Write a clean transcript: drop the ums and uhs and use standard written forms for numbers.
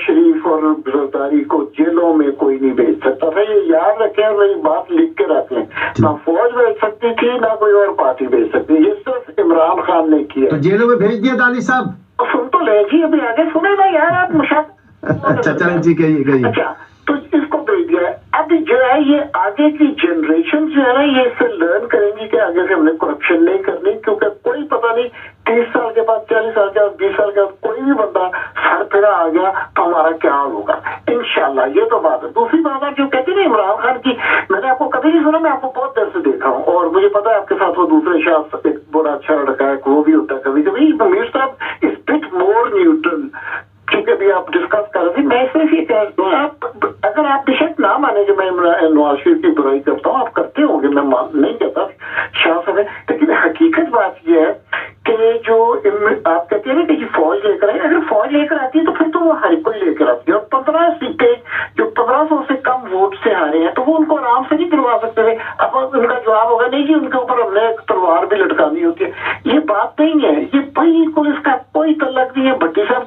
शरीफ और गिरफ्तारी को जेलों में कोई नहीं भेज सकता था, ये याद रखें और मेरी बात लिख के रखें। ना फौज भेज सकती थी ना कोई और पार्टी भेज सकती, ये सिर्फ इमरान खान ने किया। तो जेलों में भेज दिया दानिश साहब? सुन तो ले जी, अभी आगे सुने ना यार आप मुशाक। अच्छा चलें जी, कहिए। अच्छा, तो इसको भेज दिया है। अभी जो है ये आगे की जनरेशन जो है ना, ये इससे लर्न करेंगी कि आगे से हमने करप्शन नहीं करनी, क्योंकि कोई पता नहीं 30 साल के बाद, 40 साल के बाद, 20 साल के बाद कोई भी बंदा सर फिरा आ गया तो हमारा क्या हाल होगा। इंशाल्लाह ये तो बात है। दूसरी बात है जो कहती है ना इमरान खान की, मैंने आपको कभी नहीं सुना, मैं आपको बहुत देर से देखा हूँ और मुझे पता है आपके साथ वो दूसरे शख्स एक बड़ा अच्छा लड़का है, वो भी होता है कभी कभी। मीर साहब इज बिट मोर न्यूट्रल, क्योंकि अभी आप डिस्कस कर रहे थे। मैं सिर्फ ये कहता हूँ, आप अगर आप बेशक ना माने कि मैं नवाज शरीफ की बुराई करता हूँ, आप करते होंगे, मैं नहीं कहता शाह साहब है, लेकिन हकीकत बात यह है कि जो आप कहते हैं ना कि फौज लेकर आई, अगर फौज लेकर आती है तो फिर तो वो हर कोई लेकर आती है। और 15 सीटें जो 1500 से कम वोट से हारे हैं तो वो उनको आराम से नहीं दिलवा सकते थे। अब उनका जवाब होगा नहीं जी, उनके ऊपर हमने एक तलवार भी लटकानी होती है। ये बात नहीं है, ये बिल्कुल इसका कोई तल्लक नहीं है। भट्टी साहब